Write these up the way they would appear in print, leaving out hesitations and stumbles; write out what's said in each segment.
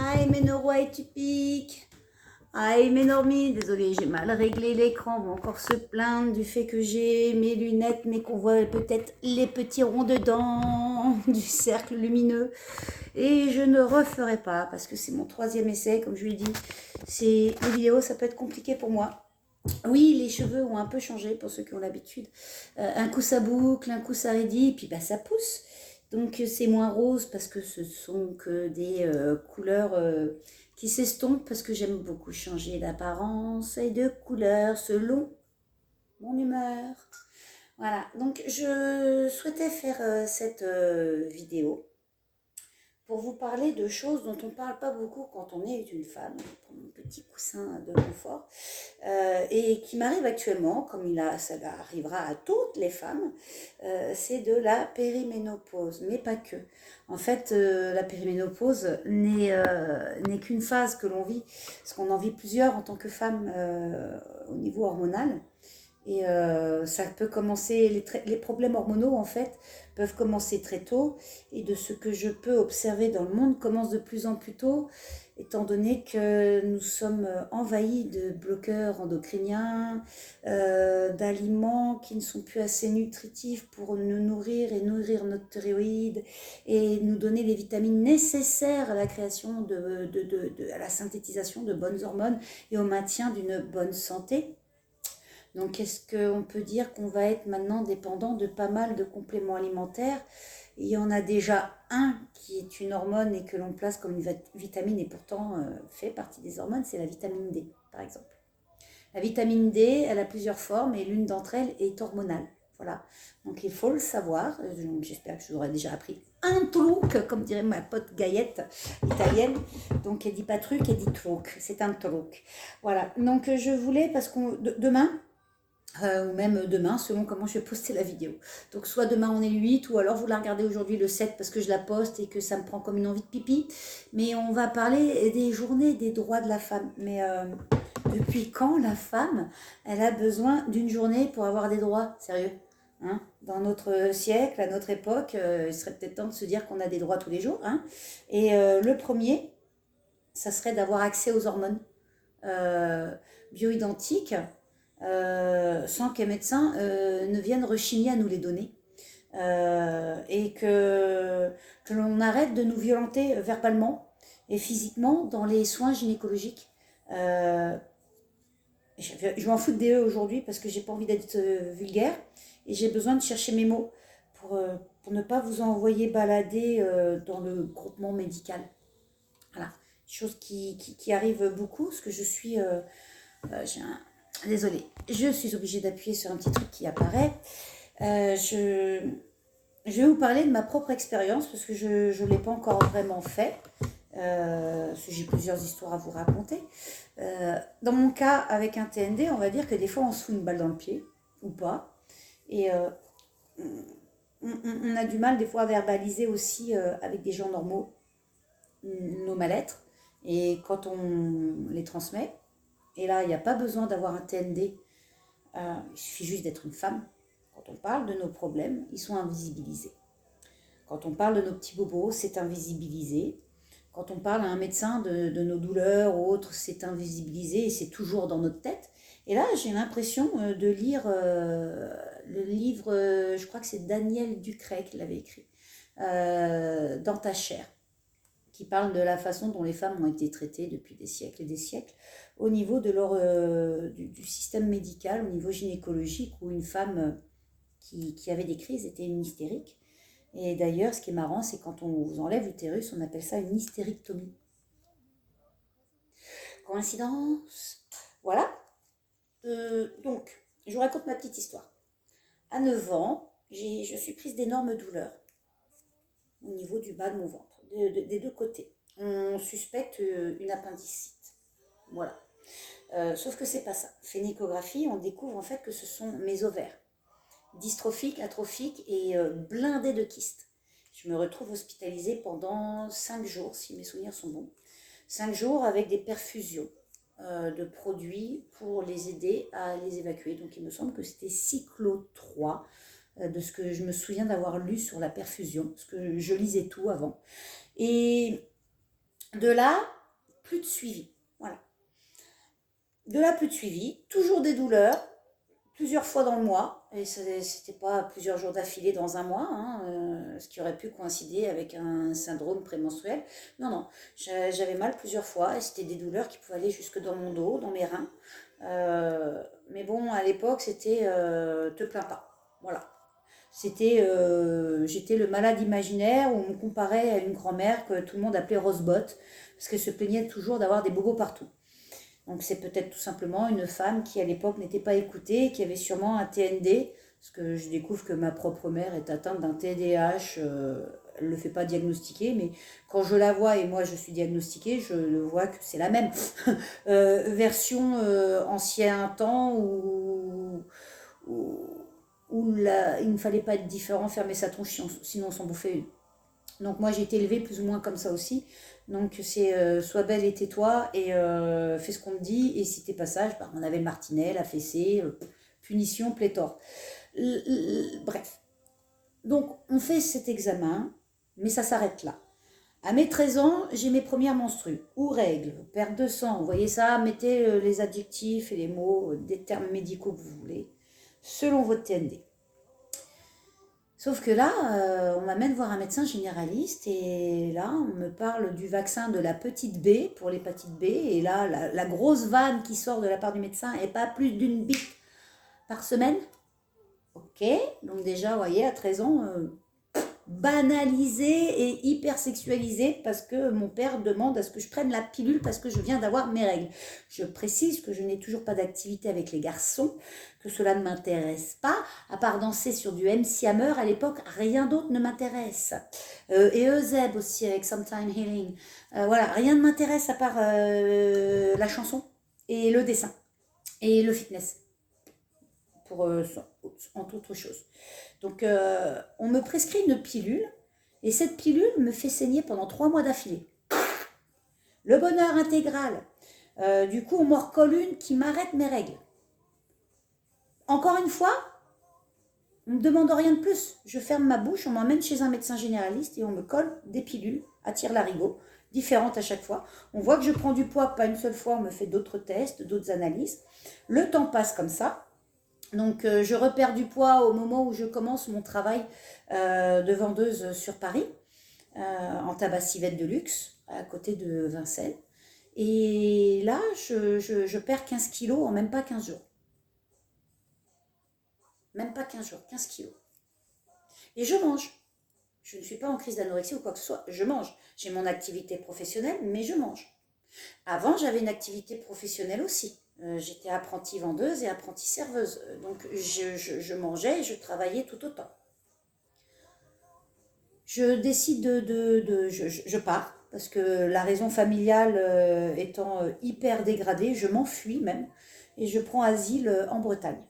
Aïe, mes neuroatypiques. Aïe, mes normies. Désolée, j'ai mal réglé l'écran. On va encore se plaindre du fait que j'ai mes lunettes, mais qu'on voit peut-être les petits ronds dedans du cercle lumineux. Et je ne referai pas parce que c'est mon 3e essai, comme je lui ai dit. Les vidéos, ça peut être compliqué pour moi. Oui, les cheveux ont un peu changé pour ceux qui ont l'habitude. Un coup ça boucle, un coup ça raidit, et puis bah, ça pousse. Donc c'est moins rose parce que ce sont que des couleurs qui s'estompent parce que j'aime beaucoup changer d'apparence et de couleur selon mon humeur. Voilà, donc je souhaitais faire cette vidéo pour vous parler de choses dont on ne parle pas beaucoup quand on est une femme, pour mon petit coussin de confort, et qui m'arrive actuellement, comme ça arrivera à toutes les femmes, c'est de la périménopause, mais pas que. En fait, la périménopause n'est qu'une phase que l'on vit, parce qu'on en vit plusieurs en tant que femme au niveau hormonal. Et ça peut commencer, les problèmes hormonaux en fait peuvent commencer très tôt, et de ce que je peux observer dans le monde commence de plus en plus tôt, étant donné que nous sommes envahis de bloqueurs endocriniens, d'aliments qui ne sont plus assez nutritifs pour nous nourrir et nourrir notre thyroïde et nous donner les vitamines nécessaires à la création, à la synthétisation de bonnes hormones et au maintien d'une bonne santé. Donc, est-ce qu'on peut dire qu'on va être maintenant dépendant de pas mal de compléments alimentaires? Il y en a déjà un qui est une hormone et que l'on place comme une vitamine et pourtant fait partie des hormones, c'est la vitamine D, par exemple. La vitamine D, elle a plusieurs formes et l'une d'entre elles est hormonale. Voilà, donc il faut le savoir. J'espère que je vous aurai déjà appris un truc, comme dirait ma pote Gaillette italienne. Donc elle dit pas truc, elle dit truc. C'est un truc. Voilà, donc je voulais, parce que demain, ou même demain, selon comment je vais poster la vidéo. Donc soit demain on est le 8, ou alors vous la regardez aujourd'hui le 7 parce que je la poste et que ça me prend comme une envie de pipi. Mais on va parler des journées des droits de la femme. Mais depuis quand la femme, elle a besoin d'une journée pour avoir des droits? Sérieux, hein? Dans notre siècle, à notre époque, il serait peut-être temps de se dire qu'on a des droits tous les jours. Hein? Et le premier, ça serait d'avoir accès aux hormones bioidentiques, sans qu'un médecin ne vienne rechigner à nous les donner. Et que l'on arrête de nous violenter verbalement et physiquement dans les soins gynécologiques. Je m'en fous de DE aujourd'hui parce que j'ai pas envie d'être vulgaire et j'ai besoin de chercher mes mots pour ne pas vous envoyer balader dans le groupement médical. Voilà, chose qui arrive beaucoup parce que je suis... Désolée, je suis obligée d'appuyer sur un petit truc qui apparaît. Je vais vous parler de ma propre expérience parce que je ne l'ai pas encore vraiment fait. Parce que j'ai plusieurs histoires à vous raconter. Dans mon cas, avec un TND, on va dire que des fois on se fout une balle dans le pied, ou pas. Et on a du mal des fois à verbaliser aussi avec des gens normaux nos mal-être. Et quand on les transmet, et là il n'y a pas besoin d'avoir un TND, il suffit juste d'être une femme. Quand on parle de nos problèmes, ils sont invisibilisés. Quand on parle de nos petits bobos, c'est invisibilisé. Quand on parle à un médecin de nos douleurs ou autres, c'est invisibilisé et c'est toujours dans notre tête. Et là, j'ai l'impression de lire le livre, je crois que c'est Daniel Ducret qui l'avait écrit, Dans ta chair, qui parle de la façon dont les femmes ont été traitées depuis des siècles et des siècles au niveau de du système médical, au niveau gynécologique, où une femme qui avait des crises était une hystérique. Et d'ailleurs, ce qui est marrant, c'est quand on vous enlève l'utérus, on appelle ça une hystérectomie. Coïncidence? Voilà. Donc, je vous raconte ma petite histoire. À 9 ans, je suis prise d'énormes douleurs au niveau du bas de mon ventre, des deux côtés. On suspecte une appendicite. Voilà. Sauf que c'est pas ça. Fait une échographie, on découvre en fait que ce sont mes ovaires, dystrophiques, atrophiques et blindés de kystes. Je me retrouve hospitalisée pendant 5 jours, si mes souvenirs sont bons. 5 jours avec des perfusions de produits pour les aider à les évacuer. Donc il me semble que c'était cyclo 3, de ce que je me souviens d'avoir lu sur la perfusion, parce que je lisais tout avant. Et de là, plus de suivi. Voilà. De là, plus de suivi, toujours des douleurs, plusieurs fois dans le mois, et c'était pas plusieurs jours d'affilée dans un mois, hein, ce qui aurait pu coïncider avec un syndrome prémenstruel. Non, non, j'avais mal plusieurs fois, et c'était des douleurs qui pouvaient aller jusque dans mon dos, dans mes reins. Mais bon, à l'époque, c'était te plains pas. Voilà. J'étais le malade imaginaire où on me comparait à une grand-mère que tout le monde appelait Rosebot, parce qu'elle se plaignait toujours d'avoir des bobos partout. Donc c'est peut-être tout simplement une femme qui à l'époque n'était pas écoutée, qui avait sûrement un TND, parce que je découvre que ma propre mère est atteinte d'un TDAH, elle ne le fait pas diagnostiquer, mais quand je la vois et moi je suis diagnostiquée, je le vois que c'est la même version ancien temps où, il ne fallait pas être différent, fermer sa tronche, sinon on s'en bouffait une. Donc moi j'ai été élevée plus ou moins comme ça aussi. Donc c'est sois belle et tais-toi et fais ce qu'on te dit. Et si t'es pas sage, bah, on avait le martinet, la fessée, punition, pléthore. Bref. Donc on fait cet examen, mais ça s'arrête là. À mes 13 ans, j'ai mes premières menstrues, ou règles, perte de sang. Vous voyez ça, mettez les adjectifs et les mots, des termes médicaux que vous voulez, selon votre TND. Sauf que là, on m'amène voir un médecin généraliste et là, on me parle du vaccin de la petite B pour l'hépatite B. Et là, la grosse vanne qui sort de la part du médecin est pas plus d'une bite par semaine. Ok, donc déjà, vous voyez, à 13 ans, banalisé et hyper sexualisé parce que mon père demande à ce que je prenne la pilule parce que je viens d'avoir mes règles. Je précise que je n'ai toujours pas d'activité avec les garçons, que cela ne m'intéresse pas, à part danser sur du MC Hammer à l'époque, rien d'autre ne m'intéresse. Et Euseb aussi avec Sometime Healing. Voilà, rien ne m'intéresse à part la chanson et le dessin et le fitness, pour entre autres choses. Donc, on me prescrit une pilule, et cette pilule me fait saigner pendant 3 mois d'affilée. Le bonheur intégral. Du coup, on m'en recolle une qui m'arrête mes règles. Encore une fois, on ne me demande rien de plus. Je ferme ma bouche, on m'emmène chez un médecin généraliste et on me colle des pilules à tire-larigot, différentes à chaque fois. On voit que je prends du poids, pas une seule fois, on me fait d'autres tests, d'autres analyses. Le temps passe comme ça. Donc, je repère du poids au moment où je commence mon travail de vendeuse sur Paris, en tabac-civette de luxe, à côté de Vincennes. Et là, je perds 15 kilos en même pas 15 jours. Même pas 15 jours, 15 kilos. Et je mange. Je ne suis pas en crise d'anorexie ou quoi que ce soit. Je mange. J'ai mon activité professionnelle, mais je mange. Avant, j'avais une activité professionnelle aussi. J'étais apprentie vendeuse et apprentie serveuse. Donc, je mangeais et je travaillais tout autant. Je décide je pars, parce que la raison familiale étant hyper dégradée, je m'enfuis même, et je prends asile en Bretagne,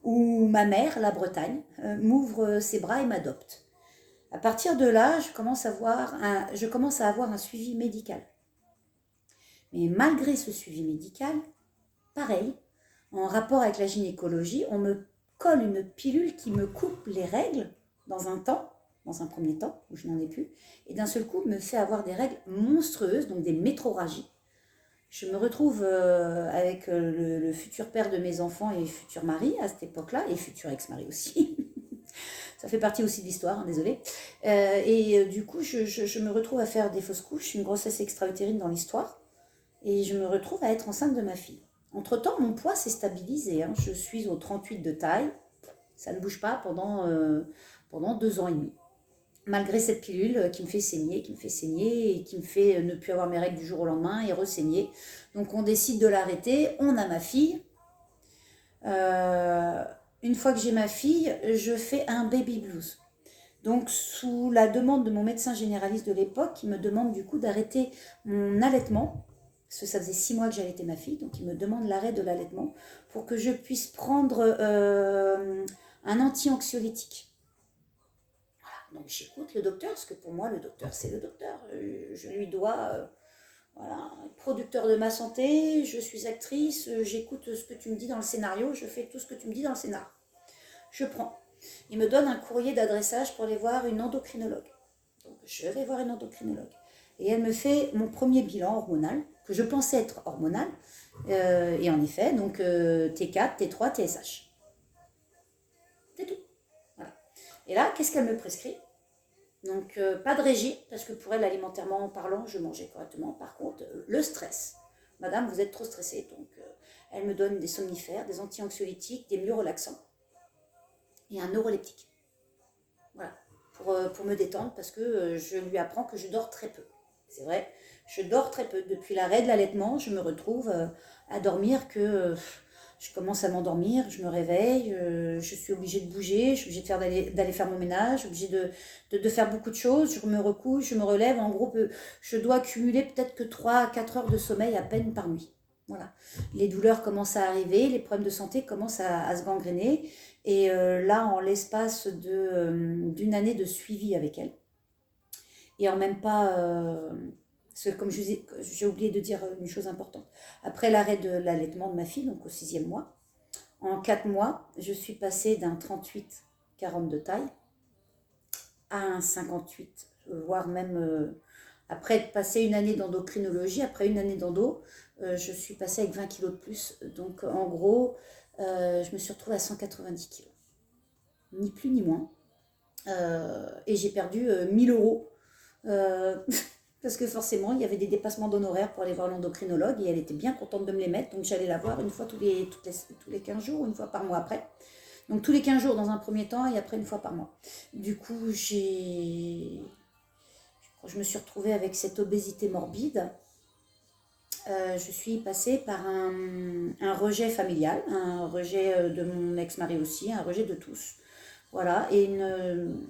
où ma mère, la Bretagne, m'ouvre ses bras et m'adopte. À partir de là, je commence à avoir un suivi médical. Mais malgré ce suivi médical, pareil, en rapport avec la gynécologie, on me colle une pilule qui me coupe les règles dans un premier temps, où je n'en ai plus, et d'un seul coup me fait avoir des règles monstrueuses, donc des métrorragies. Je me retrouve avec le futur père de mes enfants et futur mari à cette époque-là, et futur ex-mari aussi. Ça fait partie aussi de l'histoire, hein, désolée. Du coup, je me retrouve à faire des fausses couches, une grossesse extra-utérine dans l'histoire, et je me retrouve à être enceinte de ma fille. Entre-temps, mon poids s'est stabilisé. Hein. Je suis au 38 de taille. Ça ne bouge pas pendant 2 ans et demi. Malgré cette pilule qui me fait saigner et qui me fait ne plus avoir mes règles du jour au lendemain et ressaigner. Donc on décide de l'arrêter, on a ma fille. Une fois que j'ai ma fille, je fais un baby blues. Donc sous la demande de mon médecin généraliste de l'époque, qui me demande du coup d'arrêter mon allaitement, parce que ça faisait 6 mois que j'allaitais ma fille, donc il me demande l'arrêt de l'allaitement pour que je puisse prendre un anti-anxiolytique. Donc j'écoute le docteur, parce que pour moi le docteur c'est le docteur. Je lui dois être producteur de ma santé, je suis actrice, j'écoute ce que tu me dis dans le scénario, je fais tout ce que tu me dis dans le scénario. Je prends. Il me donne un courrier d'adressage pour aller voir une endocrinologue. Donc je vais voir une endocrinologue. Et elle me fait mon premier bilan hormonal, que je pensais être hormonal. Et en effet, donc T4, T3, TSH. C'est tout. Voilà. Et là, qu'est-ce qu'elle me prescrit? Donc, pas de régime, parce que pour elle, alimentairement parlant, je mangeais correctement. Par contre, le stress. Madame, vous êtes trop stressée. Donc, elle me donne des somnifères, des anti-anxiolytiques, des myorelaxants et un neuroleptique. Voilà, pour me détendre, parce que je lui apprends que je dors très peu. C'est vrai, je dors très peu. Depuis l'arrêt de l'allaitement, je me retrouve à dormir que je commence à m'endormir, je me réveille, je suis obligée de bouger, je suis obligée d'aller faire mon ménage, je suis obligée de faire beaucoup de choses, je me recouche, je me relève. En gros, je dois accumuler peut-être que 3 à 4 heures de sommeil à peine par nuit. Voilà. Les douleurs commencent à arriver, les problèmes de santé commencent à se gangréner. Et là, en l'espace d'une année de suivi avec elle, et en même pas, comme j'ai oublié de dire une chose importante, après l'arrêt de l'allaitement de ma fille, donc au 6e mois, en 4 mois, je suis passée d'un 38-40 de taille à un 58, voire même, après être passée une année d'endocrinologie, après une année d'endo, je suis passée avec 20 kilos de plus. Donc en gros, je me suis retrouvée à 190 kilos. Ni plus ni moins. Et j'ai perdu 1000 euros. Parce que forcément, il y avait des dépassements d'honoraires pour aller voir l'endocrinologue et elle était bien contente de me les mettre. Donc j'allais la voir une fois tous les 15 jours, une fois par mois après. Donc tous les 15 jours dans un premier temps et après une fois par mois. Du coup, je me suis retrouvée avec cette obésité morbide. Je suis passée par un rejet familial, un rejet de mon ex-mari aussi, un rejet de tous. Voilà, et une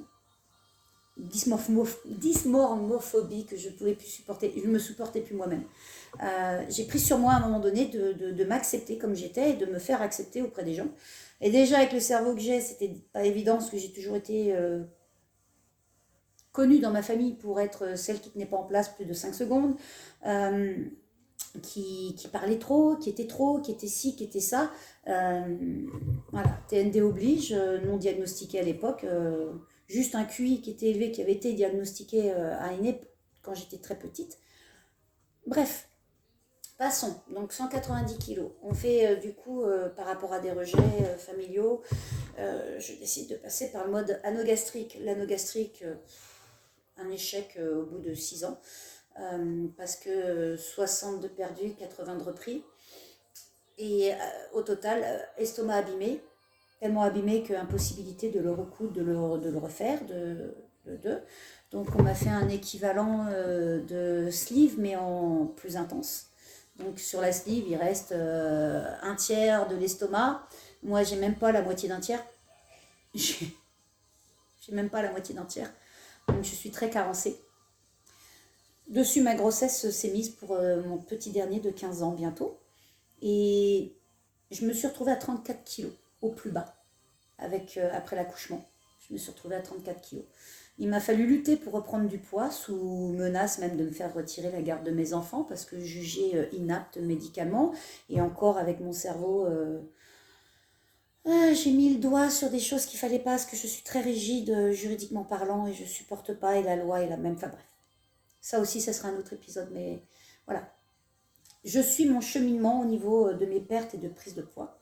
dysmorphophobie que je ne pouvais plus supporter, je ne me supportais plus moi-même. J'ai pris sur moi à un moment donné de m'accepter comme j'étais et de me faire accepter auprès des gens. Et déjà avec le cerveau que j'ai, c'était pas évident parce que j'ai toujours été connue dans ma famille pour être celle qui ne tenait pas en place plus de 5 secondes, qui parlait trop, qui était ci, qui était ça. Voilà, TND oblige, non diagnostiqué à l'époque. Juste un QI qui était élevé, qui avait été diagnostiqué à Aîné quand j'étais très petite. Bref, passons. Donc 190 kilos. On fait du coup, par rapport à des rejets familiaux, je décide de passer par le mode anogastrique. L'anogastrique, un échec au bout de 6 ans. Parce que 60 de perdus, 80 de repris. Et au total, estomac abîmé, tellement abîmé qu'impossibilité de le recoudre, de le refaire, Donc on m'a fait un équivalent de sleeve, mais en plus intense. Donc sur la sleeve, il reste un tiers de l'estomac. Moi, j'ai même pas la moitié d'un tiers. J'ai même pas la moitié d'un tiers. Donc je suis très carencée. Dessus, ma grossesse s'est mise pour mon petit dernier de 15 ans bientôt. Et je me suis retrouvée à 34 kilos, au plus bas, après l'accouchement. Je me suis retrouvée à 34 kilos. Il m'a fallu lutter pour reprendre du poids, sous menace même de me faire retirer la garde de mes enfants, parce que jugée inapte médicalement. Et encore avec mon cerveau, j'ai mis le doigt sur des choses qu'il ne fallait pas, parce que je suis très rigide juridiquement parlant, et je ne supporte pas, et la loi est la même. Enfin bref. Ça aussi, ça sera un autre épisode, mais voilà. Je suis mon cheminement au niveau de mes pertes et de prise de poids.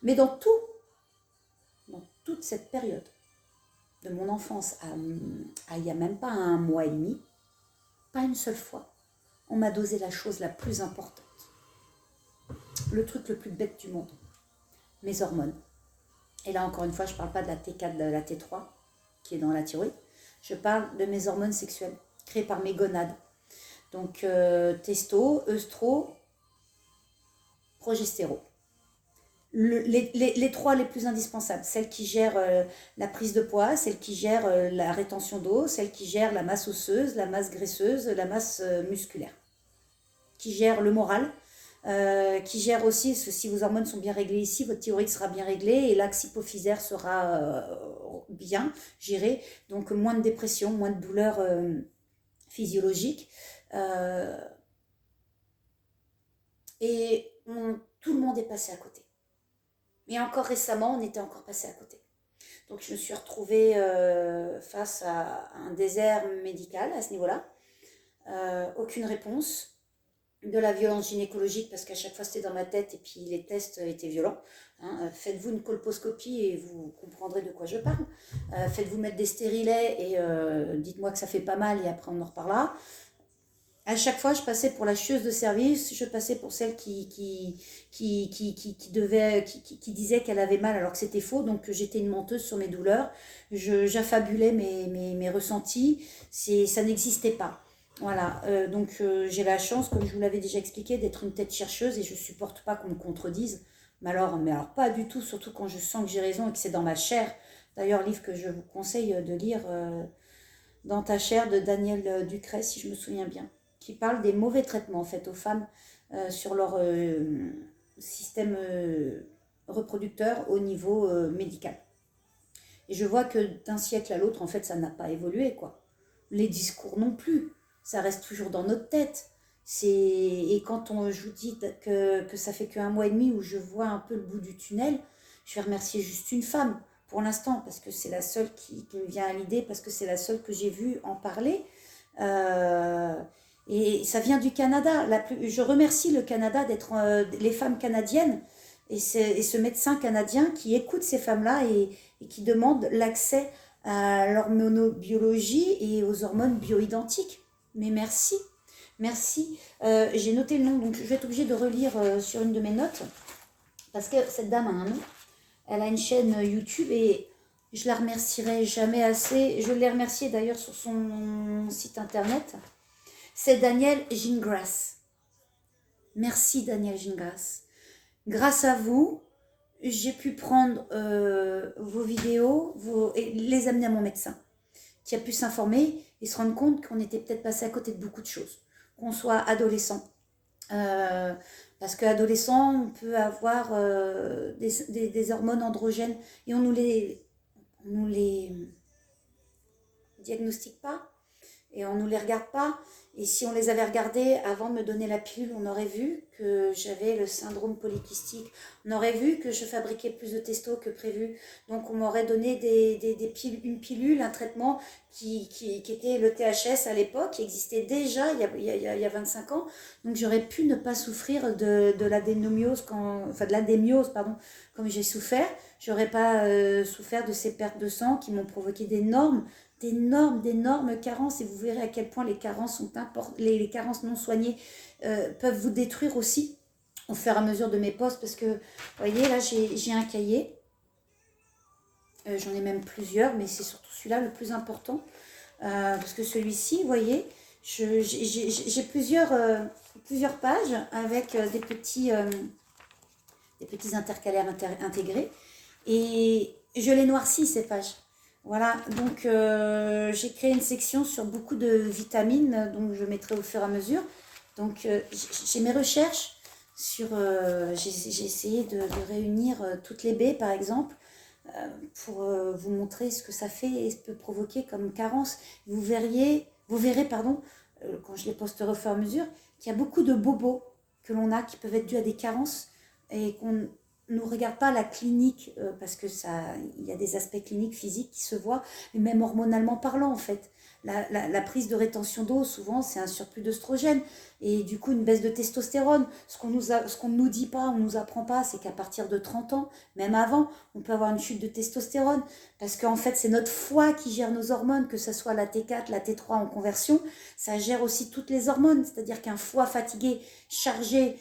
Mais dans toute cette période, de mon enfance à il n'y a même pas 1 mois et demi, pas une seule fois, on m'a dosé la chose la plus importante. Le truc le plus bête du monde. Mes hormones. Et là, encore une fois, je ne parle pas de la T4, de la T3, qui est dans la thyroïde. Je parle de mes hormones sexuelles, créées par mes gonades. Donc, testo, œstro, progestérone. Les 3 les plus indispensables, celle qui gère la prise de poids, celle qui gère la rétention d'eau, celle qui gère la masse osseuse, la masse graisseuse, la masse musculaire, qui gère le moral, qui gère aussi, si vos hormones sont bien réglées ici, votre thyroïde sera bien réglé et l'axe hypophysaire sera bien géré, donc moins de dépression, moins de douleurs physiologiques. Et tout le monde est passé à côté. Mais encore récemment, on était encore passé à côté. Donc je me suis retrouvée face à un désert médical à ce niveau-là. aucune réponse. De la violence gynécologique, parce qu'à chaque fois c'était dans ma tête et puis les tests étaient violents. Hein. Faites-vous une colposcopie et vous comprendrez de quoi je parle. Faites-vous mettre des stérilets et dites-moi que ça fait pas mal et après on en reparlera. À chaque fois, je passais pour la chieuse de service, je passais pour celle qui disait qu'elle avait mal alors que c'était faux, donc j'étais une menteuse sur mes douleurs. J'affabulais mes ressentis, ça n'existait pas. Voilà, j'ai la chance, comme je vous l'avais déjà expliqué, d'être une tête chercheuse et je supporte pas qu'on me contredise. Mais alors pas du tout, surtout quand je sens que j'ai raison et que c'est dans ma chair. D'ailleurs, livre que je vous conseille de lire, Dans ta chair de Daniel Ducret, si je me souviens bien, qui parle des mauvais traitements en fait aux femmes sur leur système reproducteur au niveau médical. Et je vois que d'un siècle à l'autre, en fait, ça n'a pas évolué, quoi. Les discours non plus. Ça reste toujours dans notre tête. Et quand je vous dis que ça fait qu'un mois et demi où je vois un peu le bout du tunnel, je vais remercier juste une femme pour l'instant, parce que c'est la seule qui me vient à l'idée, parce que c'est la seule que j'ai vue en parler. Et ça vient du Canada. Je remercie le Canada d'être les femmes canadiennes et ce médecin canadien qui écoute ces femmes-là et qui demande l'accès à l'hormonobiologie et aux hormones bioidentiques. Mais merci, merci. J'ai noté le nom, donc je vais être obligée de relire sur une de mes notes, parce que cette dame a un nom. Elle a une chaîne YouTube et je la remercierai jamais assez. Je l'ai remerciée d'ailleurs sur son site internet. C'est Daniel Gingras. Merci Daniel Gingras. Grâce à vous, j'ai pu prendre vos vidéos et les amener à mon médecin, qui a pu s'informer et se rendre compte qu'on était peut-être passé à côté de beaucoup de choses, qu'on soit adolescent. Parce qu'adolescent, on peut avoir des hormones androgènes et on nous les diagnostique pas et on nous les regarde pas. Et si on les avait regardés avant de me donner la pilule, on aurait vu que j'avais le syndrome polykystique. On aurait vu que je fabriquais plus de testo que prévu. Donc on m'aurait donné une pilule, un traitement qui était le THS à l'époque, qui existait déjà il y a 25 ans. Donc j'aurais pu ne pas souffrir de l'adénomiose, de l'adémiose, pardon, comme j'ai souffert. J'aurais pas souffert de ces pertes de sang qui m'ont provoqué d'énormes carences, et vous verrez à quel point les carences sont importantes, les carences non soignées peuvent vous détruire aussi au fur et à mesure de mes postes, parce que vous voyez là j'ai un cahier, j'en ai même plusieurs, mais c'est surtout celui-là le plus important, parce que celui-ci, vous voyez, j'ai plusieurs pages avec des petits intercalaires intégrés, et je les noircis ces pages. Voilà, donc j'ai créé une section sur beaucoup de vitamines, donc je mettrai au fur et à mesure. Donc j'ai mes recherches sur, j'ai essayé de réunir toutes les baies par exemple, pour vous montrer ce que ça fait et ce que peut provoquer comme carence. Vous verrez, quand je les posterai au fur et à mesure, qu'il y a beaucoup de bobos que l'on a qui peuvent être dus à des carences et qu'on ne regarde pas la clinique, parce que il y a des aspects cliniques, physiques qui se voient, mais même hormonalement parlant en fait. La prise de rétention d'eau, souvent, c'est un surplus d'œstrogène et du coup une baisse de testostérone. Ce qu'on ne nous dit pas, on ne nous apprend pas, c'est qu'à partir de 30 ans, même avant, on peut avoir une chute de testostérone, parce qu'en fait, c'est notre foie qui gère nos hormones, que ce soit la T4, la T3 en conversion, ça gère aussi toutes les hormones, c'est-à-dire qu'un foie fatigué, chargé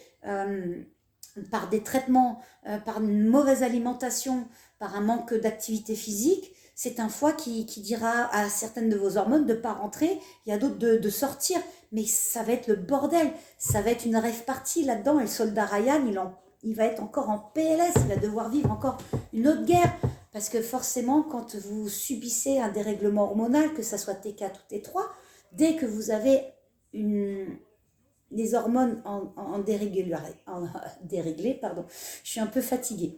par des traitements, par une mauvaise alimentation, par un manque d'activité physique, c'est un foie qui dira à certaines de vos hormones de ne pas rentrer, il y a d'autres de sortir, mais ça va être le bordel, ça va être une rave party là-dedans, et le soldat Ryan, il va être encore en PLS, il va devoir vivre encore une autre guerre, parce que forcément, quand vous subissez un dérèglement hormonal, que ça soit T4 ou T3, dès que vous avez des hormones en déréglées, pardon, je suis un peu fatiguée.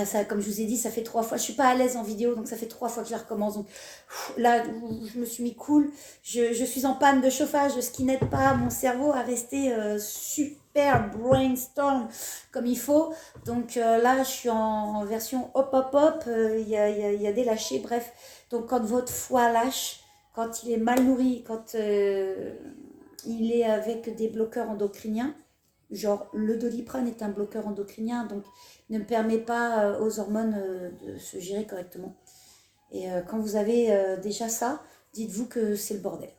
Ça, comme je vous ai dit, ça fait 3 fois, je suis pas à l'aise en vidéo, donc ça fait 3 fois que je la recommence. Donc là, je me suis mis cool, je suis en panne de chauffage, ce qui n'aide pas mon cerveau à rester super brainstorm comme il faut. Donc là, je suis en version hop hop hop, il y a des lâchers, bref. Donc quand votre foie lâche, quand il est mal nourri, quand il est avec des bloqueurs endocriniens. Genre, le Doliprane est un bloqueur endocrinien, donc ne permet pas aux hormones de se gérer correctement. Et quand vous avez déjà ça, dites-vous que c'est le bordel.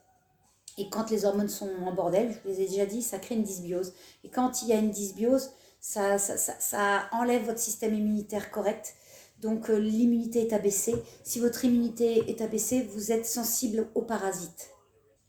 Et quand les hormones sont en bordel, je vous les ai déjà dit, ça crée une dysbiose. Et quand il y a une dysbiose, ça enlève votre système immunitaire correct. Donc l'immunité est abaissée. Si votre immunité est abaissée, vous êtes sensible aux parasites.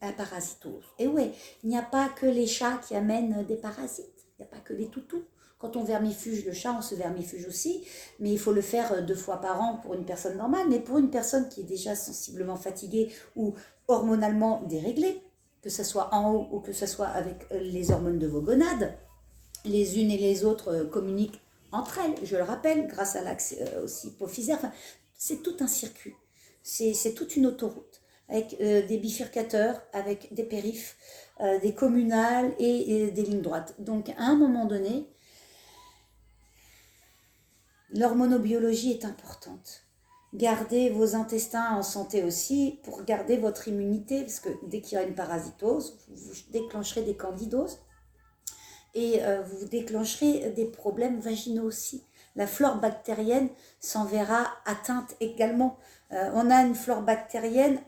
À la parasitose. Et ouais, il n'y a pas que les chats qui amènent des parasites. Il n'y a pas que les toutous. Quand on vermifuge le chat, on se vermifuge aussi. Mais il faut le faire 2 fois par an pour une personne normale. Mais pour une personne qui est déjà sensiblement fatiguée ou hormonalement déréglée, que ce soit en haut ou que ce soit avec les hormones de vos gonades, les unes et les autres communiquent entre elles, je le rappelle, grâce à l'axe aussi hypophysaire. Enfin, c'est tout un circuit, c'est toute une autoroute, avec des bifurcateurs, avec des périphes, des communales et des lignes droites. Donc à un moment donné, l'hormonobiologie est importante. Gardez vos intestins en santé aussi pour garder votre immunité, parce que dès qu'il y a une parasitose, vous déclencherez des candidoses et vous déclencherez des problèmes vaginaux aussi. La flore bactérienne s'en verra atteinte également. On a une flore bactérienne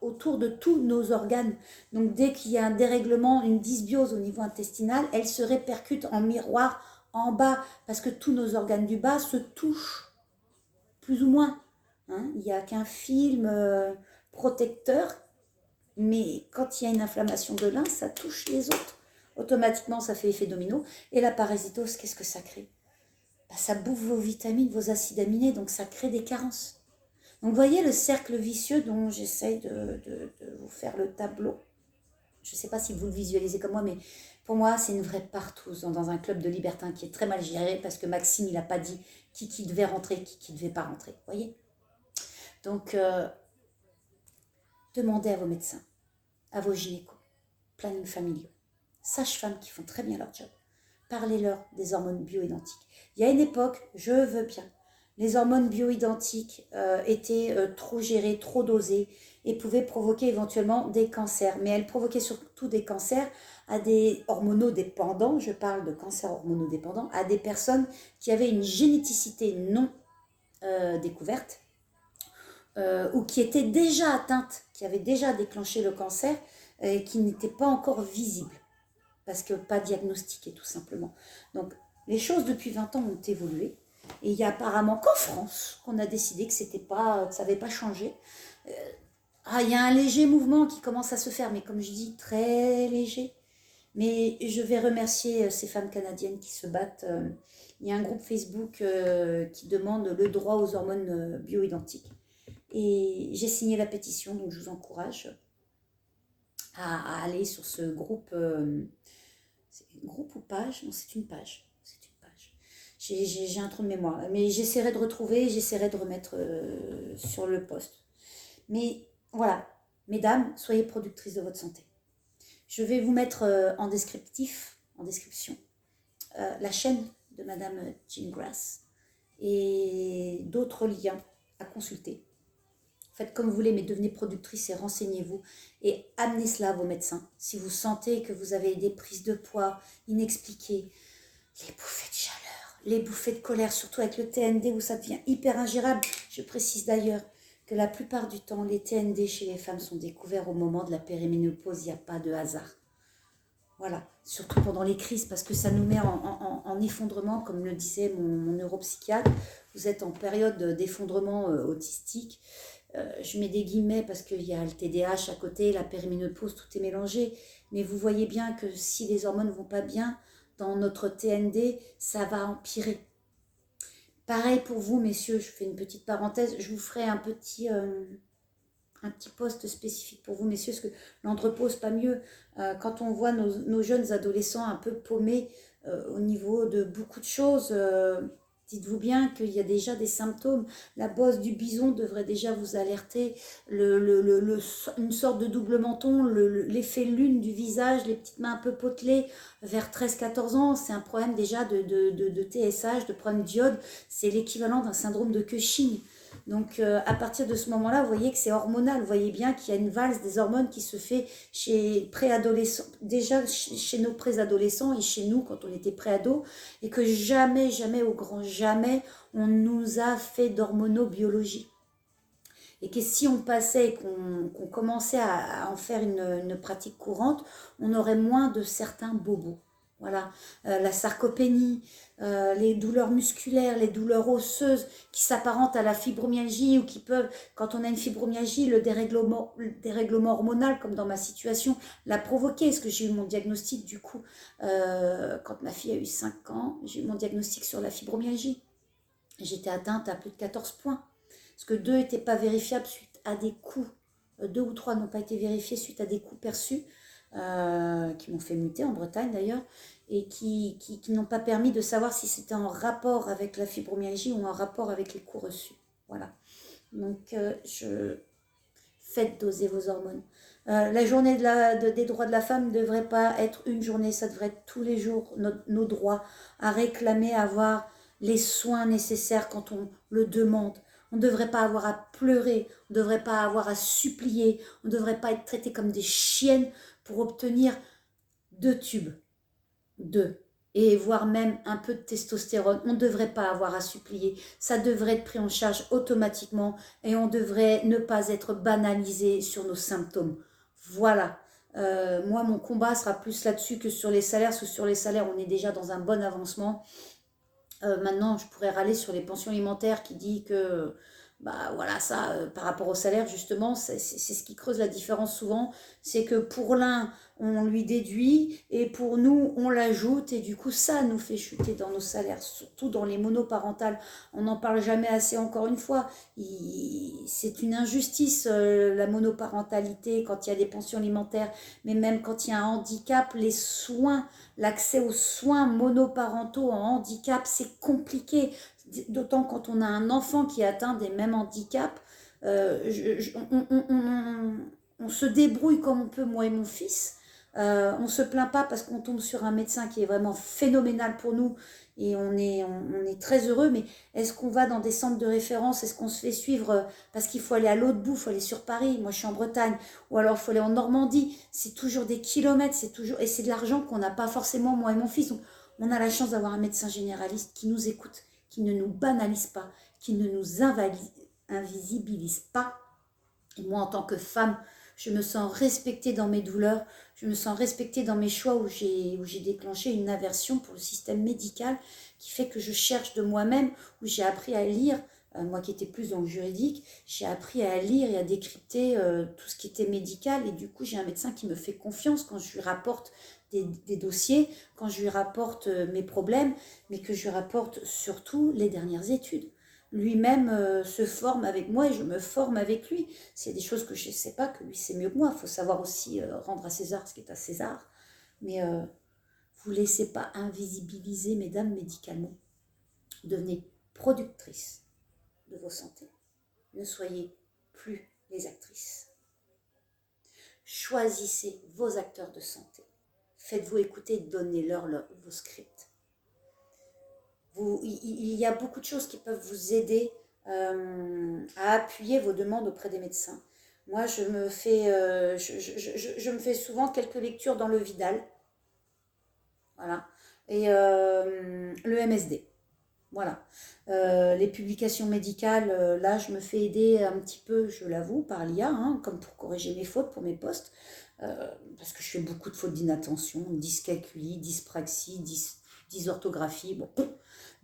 autour de tous nos organes. Donc dès qu'il y a un dérèglement, une dysbiose au niveau intestinal, elle se répercute en miroir en bas, parce que tous nos organes du bas se touchent, plus ou moins. Hein, il n'y a qu'un film protecteur, mais quand il y a une inflammation de l'un, ça touche les autres. Automatiquement, ça fait effet domino. Et la parasitose, qu'est-ce que ça crée? Ça bouffe vos vitamines, vos acides aminés, donc ça crée des carences. Donc vous voyez le cercle vicieux dont j'essaye de vous faire le tableau. Je ne sais pas si vous le visualisez comme moi, mais pour moi, c'est une vraie partouze dans un club de libertins qui est très mal géré, parce que Maxime, il n'a pas dit qui devait rentrer, qui ne devait pas rentrer. Vous voyez? Donc, demandez à vos médecins, à vos gynécos, planning familiaux, sages-femmes qui font très bien leur job. Parlez-leur des hormones bioidentiques. Il y a une époque, je veux bien, les hormones bioidentiques étaient trop gérées, trop dosées et pouvaient provoquer éventuellement des cancers. Mais elles provoquaient surtout des cancers à des hormonodépendants, je parle de cancers hormonodépendants, à des personnes qui avaient une généticité non découverte ou qui étaient déjà atteintes, qui avaient déjà déclenché le cancer et qui n'étaient pas encore visibles, parce que pas diagnostiquées tout simplement. Donc les choses depuis 20 ans ont évolué, et il y a apparemment qu'en France qu'on a décidé que ça n'avait pas changé. Il y a un léger mouvement qui commence à se faire, mais comme je dis, très léger. Mais je vais remercier ces femmes canadiennes qui se battent. Il y a un groupe Facebook qui demande le droit aux hormones bioidentiques. Et j'ai signé la pétition, donc je vous encourage à aller sur ce groupe. C'est un groupe ou page? Non, c'est une page. C'est une page. J'ai un trou de mémoire. Mais j'essaierai de retrouver, j'essaierai de remettre sur le post. Mais voilà, mesdames, soyez productrices de votre santé. Je vais vous mettre en description, la chaîne de Madame Jean Grass et d'autres liens à consulter. Faites comme vous voulez, mais devenez productrice et renseignez-vous et amenez cela à vos médecins. Si vous sentez que vous avez des prises de poids inexpliquées, les bouffées de chaleur, les bouffées de colère, surtout avec le TND où ça devient hyper ingérable. Je précise d'ailleurs que la plupart du temps, les TND chez les femmes sont découverts au moment de la périménopause, il n'y a pas de hasard. Voilà, surtout pendant les crises, parce que ça nous met en effondrement, comme le disait mon neuropsychiatre. Vous êtes en période d'effondrement autistique. Je mets des guillemets parce qu'il y a le TDAH à côté, la périménopause, tout est mélangé. Mais vous voyez bien que si les hormones ne vont pas bien, dans notre TND, ça va empirer. Pareil pour vous, messieurs, je fais une petite parenthèse, je vous ferai un petit post spécifique pour vous, messieurs, parce que l'andropause, pas mieux. Quand on voit nos jeunes adolescents un peu paumés au niveau de beaucoup de choses, dites-vous bien qu'il y a déjà des symptômes. La bosse du bison devrait déjà vous alerter. Une sorte de double menton, l'effet lune du visage, les petites mains un peu potelées vers 13-14 ans, c'est un problème déjà de TSH, de problème d'iode. C'est l'équivalent d'un syndrome de Cushing. Donc, à partir de ce moment-là, vous voyez que c'est hormonal. Vous voyez bien qu'il y a une valse des hormones qui se fait chez préadolescents, déjà chez nos préadolescents et chez nous quand on était préados, et que jamais, jamais, au grand jamais, on nous a fait d'hormonobiologie. Et que si on passait et qu'on commençait à en faire une pratique courante, on aurait moins de certains bobos. Voilà, la sarcopénie, les douleurs musculaires, les douleurs osseuses qui s'apparentent à la fibromyalgie ou qui peuvent, quand on a une fibromyalgie, le dérèglement hormonal, comme dans ma situation, l'a provoqué. Parce que j'ai eu mon diagnostic du coup, quand ma fille a eu 5 ans, j'ai eu mon diagnostic sur la fibromyalgie. J'étais atteinte à plus de 14 points. Parce que 2 n'étaient pas vérifiables suite à des coups. 2 ou 3 n'ont pas été vérifiés suite à des coups perçus, qui m'ont fait muter en Bretagne d'ailleurs, et qui n'ont pas permis de savoir si c'était en rapport avec la fibromyalgie ou en rapport avec les coups reçus. Voilà. Donc, faites doser vos hormones. La journée des droits de la femme ne devrait pas être une journée, ça devrait être tous les jours nos droits, à réclamer, à avoir les soins nécessaires quand on le demande. On ne devrait pas avoir à pleurer, on ne devrait pas avoir à supplier, on ne devrait pas être traité comme des chiennes pour obtenir 2 tubes, 2, et voire même un peu de testostérone. On ne devrait pas avoir à supplier, ça devrait être pris en charge automatiquement et on devrait ne pas être banalisé sur nos symptômes. Voilà. Moi, mon combat sera plus là-dessus que sur les salaires, parce que sur les salaires, on est déjà dans un bon avancement. Maintenant, je pourrais râler sur les pensions alimentaires qui dit que, bah voilà, ça, par rapport au salaire, justement, c'est ce qui creuse la différence souvent. C'est que pour l'un, on lui déduit et pour nous, on l'ajoute et du coup, ça nous fait chuter dans nos salaires, surtout dans les monoparentales. On n'en parle jamais assez, encore une fois. C'est une injustice, la monoparentalité, quand il y a des pensions alimentaires, mais même quand il y a un handicap, les soins. L'accès aux soins monoparentaux en handicap, c'est compliqué, d'autant quand on a un enfant qui est atteint des mêmes handicaps. On se débrouille comme on peut, moi et mon fils. On ne se plaint pas parce qu'on tombe sur un médecin qui est vraiment phénoménal pour nous et on est très heureux, mais est-ce qu'on va dans des centres de référence? Est-ce qu'on se fait suivre parce qu'il faut aller à l'autre bout, il faut aller sur Paris, moi je suis en Bretagne, ou alors il faut aller en Normandie, c'est toujours des kilomètres, et c'est de l'argent qu'on n'a pas forcément, moi et mon fils. Donc, on a la chance d'avoir un médecin généraliste qui nous écoute, qui ne nous banalise pas, qui ne nous invisibilise pas. Et moi, en tant que femme, je me sens respectée dans mes douleurs, je me sens respectée dans mes choix où j'ai déclenché une aversion pour le système médical qui fait que je cherche de moi-même, où j'ai appris à lire, moi qui étais plus dans le juridique, j'ai appris à lire et à décrypter tout ce qui était médical et du coup j'ai un médecin qui me fait confiance quand je lui rapporte des dossiers, quand je lui rapporte mes problèmes, mais que je lui rapporte surtout les dernières études. Lui-même se forme avec moi et je me forme avec lui. S'il y a des choses que je ne sais pas, que lui c'est mieux que moi. Il faut savoir aussi rendre à César ce qui est à César. Mais vous ne laissez pas invisibiliser, mesdames, médicalement. Devenez productrice de vos santé. Ne soyez plus les actrices. Choisissez vos acteurs de santé. Faites-vous écouter, donnez-leur vos scripts. Il y a beaucoup de choses qui peuvent vous aider à appuyer vos demandes auprès des médecins. Moi, je me fais souvent quelques lectures dans le Vidal, voilà, et le MSD, voilà. Les publications médicales, là, je me fais aider un petit peu, je l'avoue, par l'IA, hein, comme pour corriger mes fautes pour mes posts, parce que je fais beaucoup de fautes d'inattention, dyscalculie, dyspraxie, dysorthographie, bon,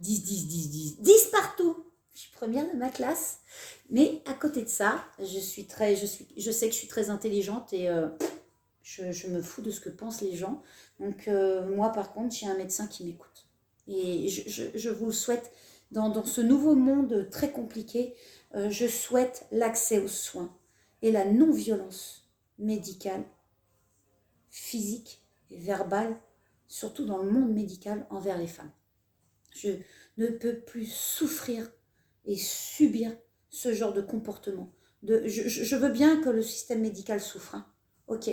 10 partout. Je suis première de ma classe. Mais à côté de ça, je sais que je suis très intelligente et je me fous de ce que pensent les gens. Donc moi, par contre, j'ai un médecin qui m'écoute. Et je vous souhaite, dans ce nouveau monde très compliqué, je souhaite l'accès aux soins et la non-violence médicale, physique et verbale, surtout dans le monde médical envers les femmes. Je ne peux plus souffrir et subir ce genre de comportement. Je veux bien que le système médical souffre, hein. Ok,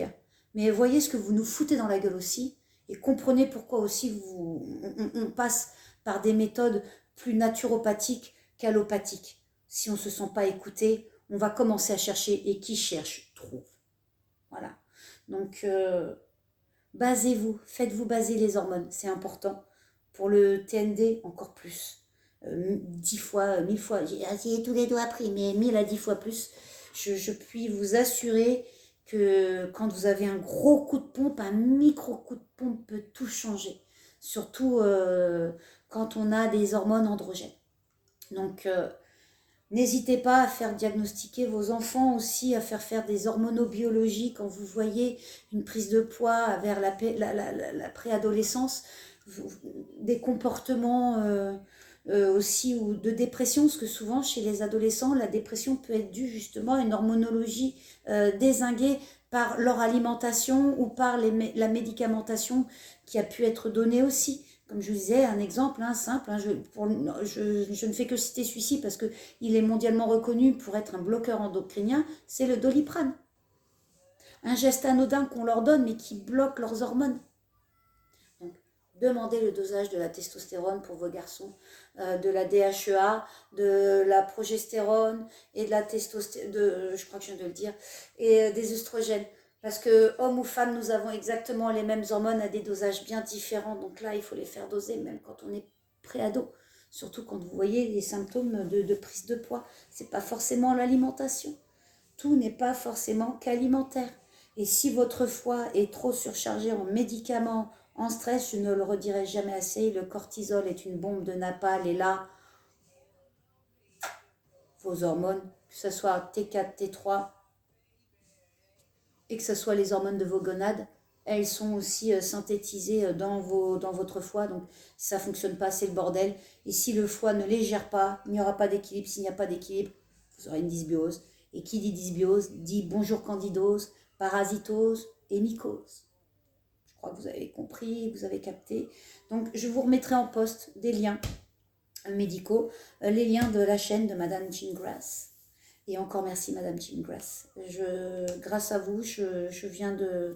mais voyez ce que vous nous foutez dans la gueule aussi et comprenez pourquoi aussi on passe par des méthodes plus naturopathiques qu'allopathiques. si on ne se sent pas écouté, on va commencer à chercher et qui cherche, trouve. Voilà. Donc, basez-vous, faites-vous baser les hormones, c'est important. Pour le TND, encore plus. 10 fois, 1000 fois, j'ai essayé tous les doigts pris, mais 1000 à 10 fois plus. Je puis vous assurer que quand vous avez un gros coup de pompe, un micro coup de pompe peut tout changer. Surtout quand on a des hormones androgènes. Donc, n'hésitez pas à faire diagnostiquer vos enfants aussi, à faire des hormonobiologies quand vous voyez une prise de poids vers la préadolescence, des comportements aussi ou de dépression, parce que souvent chez les adolescents, la dépression peut être due justement à une hormonologie dézinguée par leur alimentation ou par la médicamentation qui a pu être donnée aussi. Comme je vous disais, un exemple simple, je ne fais que citer celui-ci parce qu'il est mondialement reconnu pour être un bloqueur endocrinien, c'est le Doliprane. Un geste anodin qu'on leur donne mais qui bloque leurs hormones. Donc, demandez le dosage de la testostérone pour vos garçons, de la DHEA, de la progestérone et de la testostérone, je crois que je viens de le dire, et des œstrogènes. Parce que hommes ou femmes, nous avons exactement les mêmes hormones à des dosages bien différents. Donc là, il faut les faire doser même quand on est pré-ado. Surtout quand vous voyez les symptômes de prise de poids. Ce n'est pas forcément l'alimentation. Tout n'est pas forcément qu'alimentaire. Et si votre foie est trop surchargé en médicaments, en stress, je ne le redirai jamais assez, le cortisol est une bombe de napalm. Et là, vos hormones, que ce soit T4, T3, et que ce soit les hormones de vos gonades, elles sont aussi synthétisées dans votre foie. Donc, si ça ne fonctionne pas, c'est le bordel. Et si le foie ne les gère pas, il n'y aura pas d'équilibre. S'il n'y a pas d'équilibre, vous aurez une dysbiose. Et qui dit dysbiose dit bonjour candidose, parasitose et mycose. Je crois que vous avez compris, vous avez capté. Donc, je vous remettrai en poste des liens médicaux, les liens de la chaîne de Madame Jean Grass. Et encore merci Madame Jean Grass. Grâce à vous, je viens de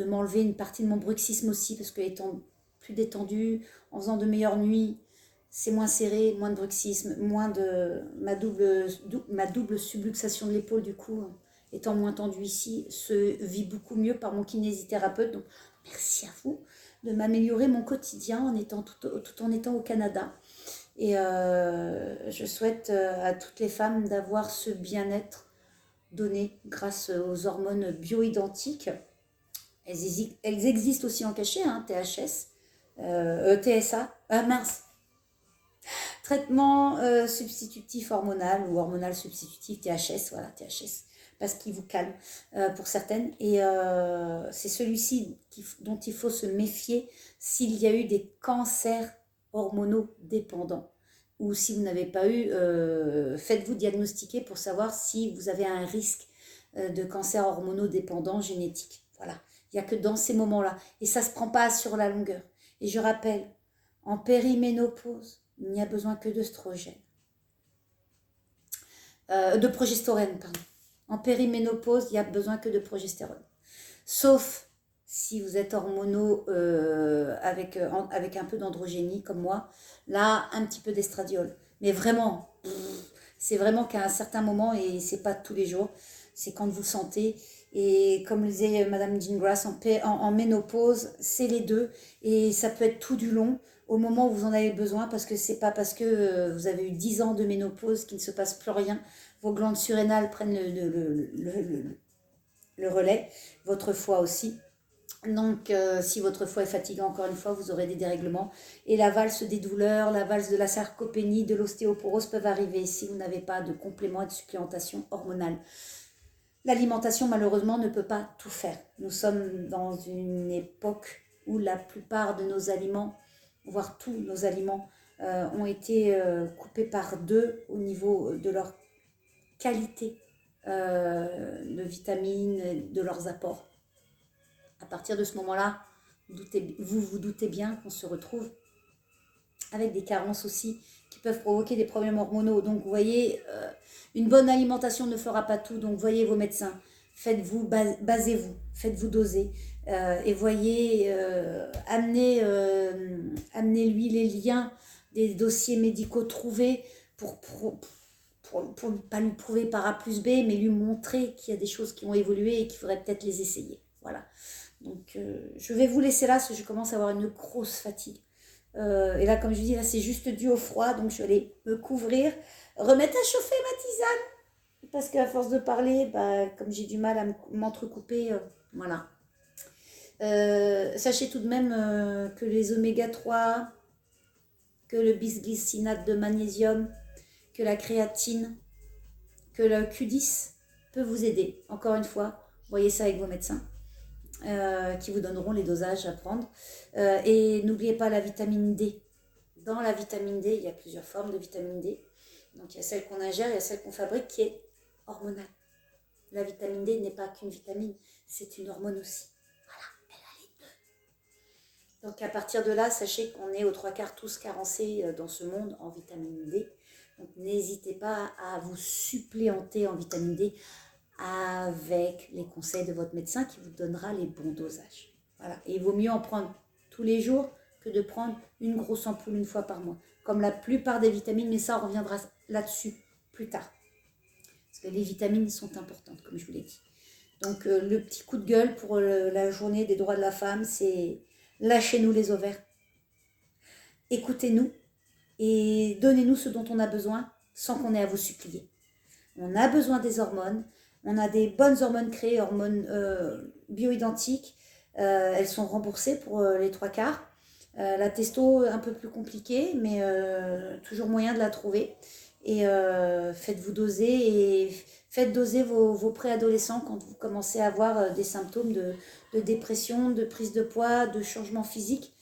m'enlever une partie de mon bruxisme aussi, parce que étant plus détendue, en faisant de meilleures nuits, c'est moins serré, moins de bruxisme, moins de ma double subluxation de l'épaule du coup, étant moins tendue ici, se vit beaucoup mieux par mon kinésithérapeute. Donc merci à vous de m'améliorer mon quotidien en étant tout en étant au Canada. Et je souhaite à toutes les femmes d'avoir ce bien-être donné grâce aux hormones bioidentiques. Elles existent aussi en cachet, THS, TSA, traitement substitutif hormonal ou hormonal substitutif, THS, voilà, THS, parce qu'il vous calme pour certaines. Et c'est celui-ci dont il faut se méfier s'il y a eu des cancers hormonaux dépendants, ou si vous n'avez pas eu, faites-vous diagnostiquer pour savoir si vous avez un risque de cancer hormonaux dépendant génétique. Voilà, il n'y a que dans ces moments-là. Et ça ne se prend pas sur la longueur. Et je rappelle, en périménopause, il n'y a besoin que d'œstrogène. De progestérone, pardon. En périménopause, il n'y a besoin que de progestérone. Sauf si vous êtes hormonaux avec un peu d'androgénie comme moi, là, un petit peu d'estradiol. Mais vraiment, c'est vraiment qu'à un certain moment, et c'est pas tous les jours, c'est quand vous le sentez. Et comme le disait Madame Jean Grass, en ménopause, c'est les deux. Et ça peut être tout du long, au moment où vous en avez besoin, parce que c'est pas parce que vous avez eu 10 ans de ménopause qu'il ne se passe plus rien. Vos glandes surrénales prennent le relais, votre foie aussi. Donc, si votre foie est fatigué, encore une fois, vous aurez des dérèglements. Et la valse des douleurs, la valse de la sarcopénie, de l'ostéoporose peuvent arriver si vous n'avez pas de complément et de supplémentation hormonale. L'alimentation, malheureusement, ne peut pas tout faire. Nous sommes dans une époque où la plupart de nos aliments, voire tous nos aliments, ont été coupés par deux au niveau de leur qualité de vitamines, de leurs apports. À partir de ce moment-là, vous vous doutez bien qu'on se retrouve avec des carences aussi qui peuvent provoquer des problèmes hormonaux. Donc, vous voyez, une bonne alimentation ne fera pas tout. Donc, voyez vos médecins, faites-vous, basez-vous, faites-vous doser. Et voyez, amenez-lui les liens des dossiers médicaux trouvés pour pour ne pas lui prouver par A plus B, mais lui montrer qu'il y a des choses qui ont évolué et qu'il faudrait peut-être les essayer. Voilà. Donc, je vais vous laisser là, parce que je commence à avoir une grosse fatigue. Et là, comme je vous dis, là, c'est juste dû au froid, donc je vais aller me couvrir, remettre à chauffer ma tisane, parce qu'à force de parler, bah, comme j'ai du mal à m'entrecouper, voilà. Sachez tout de même que les oméga 3, que le bisglycinate de magnésium, que la créatine, que le Q10 peut vous aider. Encore une fois, voyez ça avec vos médecins qui vous donneront les dosages à prendre. Et n'oubliez pas la vitamine D. Dans la vitamine D, il y a plusieurs formes de vitamine D. Donc il y a celle qu'on ingère, il y a celle qu'on fabrique qui est hormonale. La vitamine D n'est pas qu'une vitamine, c'est une hormone aussi. Voilà, elle a les deux. Donc à partir de là, sachez qu'on est aux 3/4 tous carencés dans ce monde en vitamine D. Donc n'hésitez pas à vous supplémenter en vitamine D avec les conseils de votre médecin qui vous donnera les bons dosages. Voilà. Et il vaut mieux en prendre tous les jours que de prendre une grosse ampoule une fois par mois. Comme la plupart des vitamines, mais ça on reviendra là-dessus plus tard. Parce que les vitamines sont importantes, comme je vous l'ai dit. Donc le petit coup de gueule pour la journée des droits de la femme, c'est lâchez-nous les ovaires. Écoutez-nous et donnez-nous ce dont on a besoin sans qu'on ait à vous supplier. On a besoin des hormones. On a des bonnes hormones créées, hormones bioidentiques. Elles sont remboursées pour les 3/4. La testo, un peu plus compliquée, mais toujours moyen de la trouver. Et faites-vous doser et faites doser vos préadolescents quand vous commencez à avoir des symptômes de dépression, de prise de poids, de changement physique.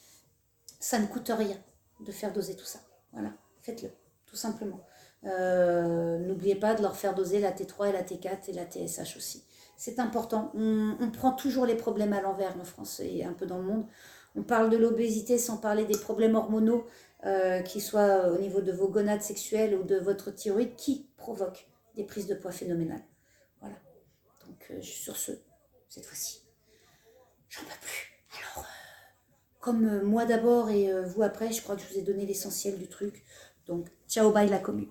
Ça ne coûte rien de faire doser tout ça. Voilà, faites-le, tout simplement. N'oubliez pas de leur faire doser la T3 et la T4 et la TSH aussi. C'est important. On prend toujours les problèmes à l'envers en France et un peu dans le monde. On parle de l'obésité sans parler des problèmes hormonaux, qui soient au niveau de vos gonades sexuelles ou de votre thyroïde, qui provoquent des prises de poids phénoménales. Voilà. Donc sur ce, cette fois-ci, j'en peux plus. Alors, comme moi d'abord et vous après, je crois que je vous ai donné l'essentiel du truc. Donc, ciao, bye la commu.